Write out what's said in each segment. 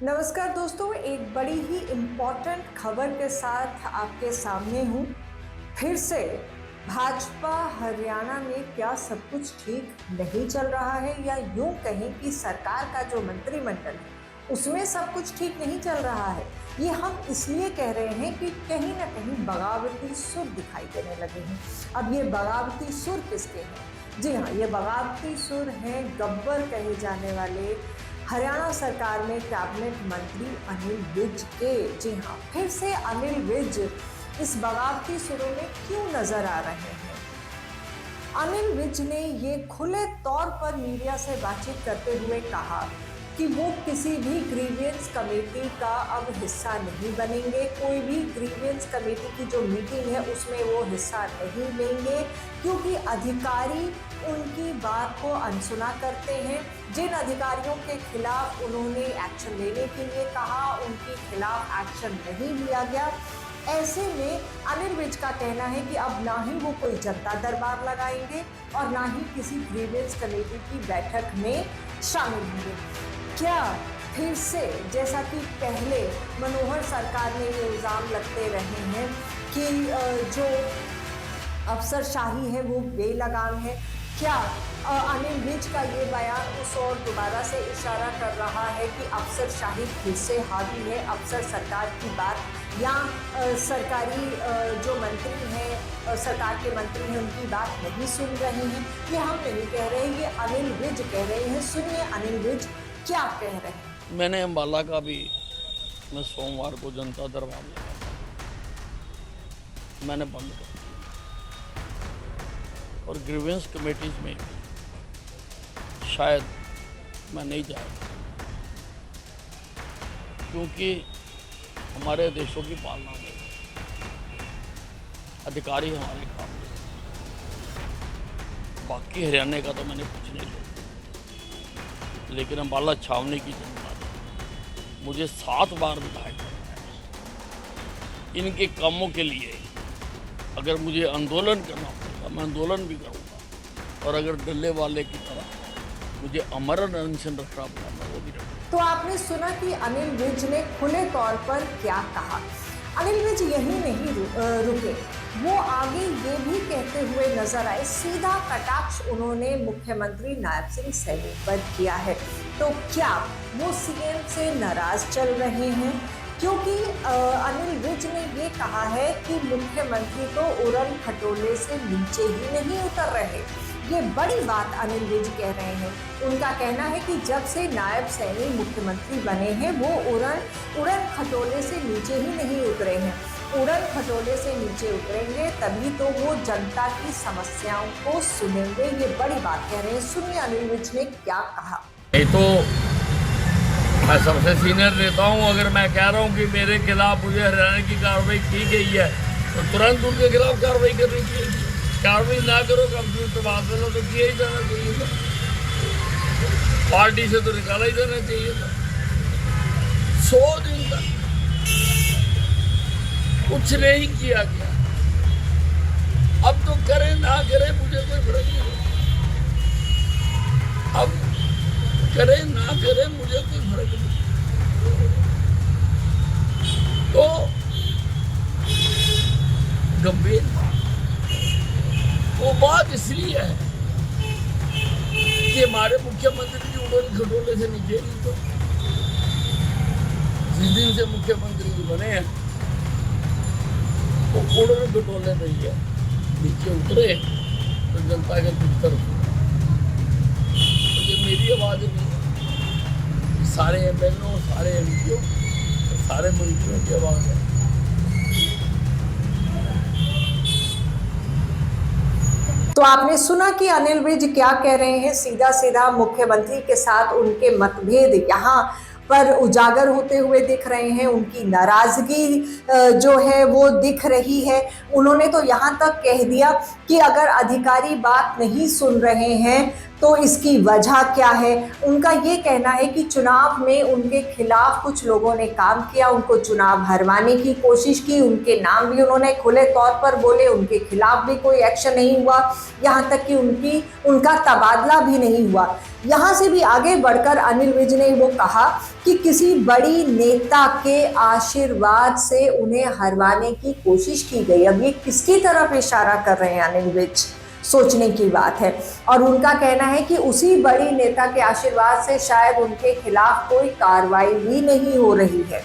नमस्कार दोस्तों, एक बड़ी ही इम्पॉर्टेंट खबर के साथ आपके सामने हूँ। फिर से भाजपा हरियाणा में क्या सब कुछ ठीक नहीं चल रहा है, या यूं कहें कि सरकार का जो मंत्रिमंडल है उसमें सब कुछ ठीक नहीं चल रहा है। ये हम इसलिए कह रहे हैं कि कहीं ना कहीं बगावती सुर दिखाई देने लगे हैं। अब ये बगावती सुर किसके हैं? जी हाँ, ये बगावती सुर हैं गब्बर कहे जाने वाले हरियाणा सरकार में कैबिनेट मंत्री अनिल विज के। जी हाँ, फिर से अनिल विज इस बगावती सुरों में क्यों नजर आ रहे हैं? अनिल विज ने ये खुले तौर पर मीडिया से बातचीत करते हुए कहा कि वो किसी भी ग्रीवियंस कमेटी का अब हिस्सा नहीं बनेंगे। कोई भी ग्रीवियंस कमेटी की जो मीटिंग है उसमें वो हिस्सा नहीं लेंगे, क्योंकि अधिकारी उनकी बात को अनसुना करते हैं। जिन अधिकारियों के खिलाफ उन्होंने एक्शन लेने के लिए कहा, उनके खिलाफ एक्शन नहीं लिया गया। ऐसे में अनिल विज का कहना है कि अब ना ही वो कोई जनता दरबार लगाएंगे और ना ही किसी ग्रीवियंस कमेटी की बैठक में शामिल होंगे। क्या फिर से, जैसा कि पहले मनोहर सरकार ने ये इल्ज़ाम लगते रहे हैं कि जो अफसरशाही है वो बेलगाम है, क्या अनिल विज का ये बयान उस और दोबारा से इशारा कर रहा है कि अफसरशाही फिर से हावी है, अफसर सरकार की बात या सरकारी जो मंत्री हैं, सरकार के मंत्री हैं, उनकी बात नहीं सुन रहे हैं? ये हम नहीं कह रहे, ये अनिल विज कह रहे हैं। सुनिए अनिल विज क्या कह रहे हैं। मैंने अम्बाला का भी मैं सोमवार को जनता दरबार लगा था, मैंने बंद कर दिया। और ग्रीवेंस कमेटीज में शायद मैं नहीं जाऊँगा, क्योंकि हमारे देशों की पालना में अधिकारी हमारे काम में। बाकी हरियाणा का तो मैंने कुछ नहीं लिया, लेकिन अम्बाला छावनी की जनता ने मुझे 7 बार विधायक बनाया। इनके कामों के लिए अगर मुझे आंदोलन करना पड़ेगा मैं आंदोलन भी करूँगा, और अगर डल्ले वाले की तरह मुझे अमरण अनशन रखना पड़ा मैं वो भी रखूँगा। तो आपने सुना कि अनिल विज ने खुले तौर पर क्या कहा। अनिल विज यही नहीं रुके, वो आगे ये भी कहते हुए नजर आए, सीधा कटाक्ष उन्होंने मुख्यमंत्री नायब सिंह सैनी पर किया है। तो क्या वो सीएम से नाराज चल रहे हैं? क्योंकि अनिल विज ने ये कहा है कि मुख्यमंत्री तो उड़न खटोले से नीचे ही नहीं उतर रहे। ये बड़ी बात अनिल विज कह रहे हैं। उनका कहना है कि जब से नायब सैनी मुख्यमंत्री बने हैं वो उड़न खटोले से नीचे ही नहीं उतरे हैं। उड़न खटोले से नीचे उतरेंगे तभी तो वो जनता की समस्याओं को सुनेंगे। ये बड़ी बात कह रहे हैं। सुनिए अनिल विज ने क्या कहा। ये तो मैं सबसे सीनियर नेता हूँ, अगर मैं कह रहा हूँ कि मेरे खिलाफ मुझे हरियाणा की कार्रवाई की गई है तो तुरंत उनके खिलाफ कार्रवाई करनी चाहिए। कार्रवाई ना करो, कंप्यूटर तबादला तो किया ही जाना चाहिए था, पार्टी से तो निकाला ही जाना चाहिए था। 100 दिन तक कुछ नहीं किया गया। अब तो करे ना करे मुझे कोई फर्क नहीं पड़ता। अब करे ना करे मुझे कोई फर्क नहीं। तो गंभीर वो बात इसलिए है कि हमारे मुख्यमंत्री जी उड़न खटोले से नीचे नहीं, तो जिस दिन से मुख्यमंत्री जी बने हैं वो उड़न खटोले नहीं है, नीचे उतरे तो जनता के उत्तर। तो ये मेरी आवाज़ नहीं है, सारे एमएलओ, सारे एमपीओ, सारे मंत्रियों की आवाज़ है। तो आपने सुना कि अनिल विज क्या कह रहे हैं। सीधा सीधा मुख्यमंत्री के साथ उनके मतभेद यहाँ पर उजागर होते हुए दिख रहे हैं। उनकी नाराजगी जो है वो दिख रही है। उन्होंने तो यहाँ तक कह दिया कि अगर अधिकारी बात नहीं सुन रहे हैं तो इसकी वजह क्या है। उनका ये कहना है कि चुनाव में उनके खिलाफ कुछ लोगों ने काम किया, उनको चुनाव हरवाने की कोशिश की, उनके नाम भी उन्होंने खुले तौर पर बोले, उनके खिलाफ भी कोई एक्शन नहीं हुआ, यहाँ तक कि उनका तबादला भी नहीं हुआ। यहाँ से भी आगे बढ़कर अनिल विज ने वो कहा कि किसी बड़ी नेता के आशीर्वाद से उन्हें हरवाने की कोशिश की गई। अब ये किसकी तरफ इशारा कर रहे हैं अनिल विज, सोचने की बात है। और उनका कहना है कि उसी बड़ी नेता के आशीर्वाद से शायद उनके खिलाफ कोई कार्रवाई भी नहीं हो रही है।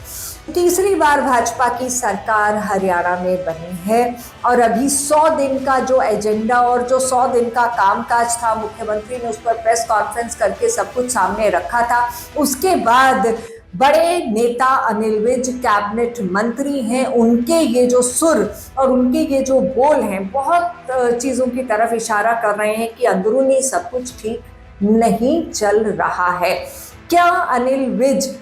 तीसरी बार भाजपा की सरकार हरियाणा में बनी है और अभी 100 दिन का जो एजेंडा और जो 100 दिन का कामकाज था, मुख्यमंत्री ने उस पर प्रेस कॉन्फ्रेंस करके सब कुछ सामने रखा था। उसके बाद बड़े नेता अनिल विज कैबिनेट मंत्री हैं, उनके ये जो सुर और उनके ये जो बोल हैं बहुत चीज़ों की तरफ इशारा कर रहे हैं कि अंदरूनी सब कुछ ठीक नहीं चल रहा है। क्या अनिल विज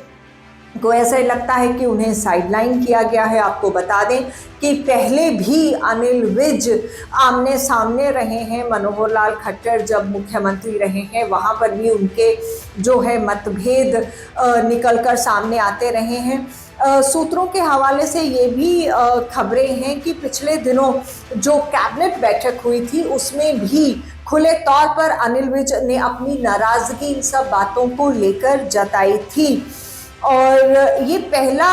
को ऐसा लगता है कि उन्हें साइडलाइन किया गया है? आपको बता दें कि पहले भी अनिल विज आमने सामने रहे हैं मनोहर लाल खट्टर जब मुख्यमंत्री रहे हैं, वहाँ पर भी उनके जो है मतभेद निकलकर सामने आते रहे हैं। सूत्रों के हवाले से ये भी खबरें हैं कि पिछले दिनों जो कैबिनेट बैठक हुई थी उसमें भी खुले तौर पर अनिल विज ने अपनी नाराज़गी इन सब बातों को लेकर जताई थी। और ये पहला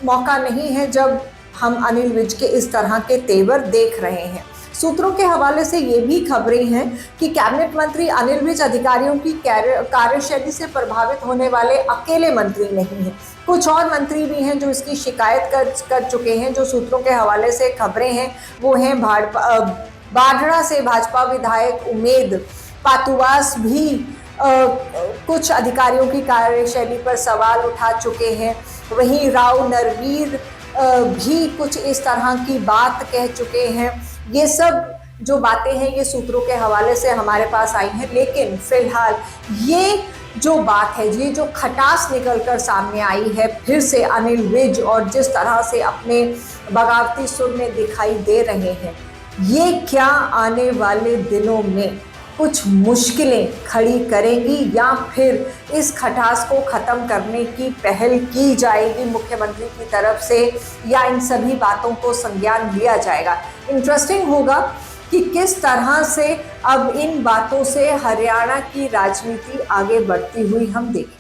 मौका नहीं है जब हम अनिल विज के इस तरह के तेवर देख रहे हैं। सूत्रों के हवाले से ये भी खबरें हैं कि कैबिनेट मंत्री अनिल विज अधिकारियों की कार्यशैली से प्रभावित होने वाले अकेले मंत्री नहीं हैं। कुछ और मंत्री भी हैं जो इसकी शिकायत कर चुके हैं। जो सूत्रों के हवाले से खबरें हैं वो हैं बाढ़ड़ा से भाजपा विधायक उमेद पातुवास भी कुछ अधिकारियों की कार्यशैली पर सवाल उठा चुके हैं। वहीं राव नरवीर भी कुछ इस तरह की बात कह चुके हैं। ये सब जो बातें हैं ये सूत्रों के हवाले से हमारे पास आई हैं, लेकिन फिलहाल ये जो बात है, ये जो खटास निकलकर सामने आई है फिर से अनिल विज और जिस तरह से अपने बगावती सुर में दिखाई दे रहे हैं, ये क्या आने वाले दिनों में कुछ मुश्किलें खड़ी करेंगी या फिर इस खटास को ख़त्म करने की पहल की जाएगी मुख्यमंत्री की तरफ से, या इन सभी बातों को संज्ञान लिया जाएगा? इंटरेस्टिंग होगा कि किस तरह से अब इन बातों से हरियाणा की राजनीति आगे बढ़ती हुई हम देखें।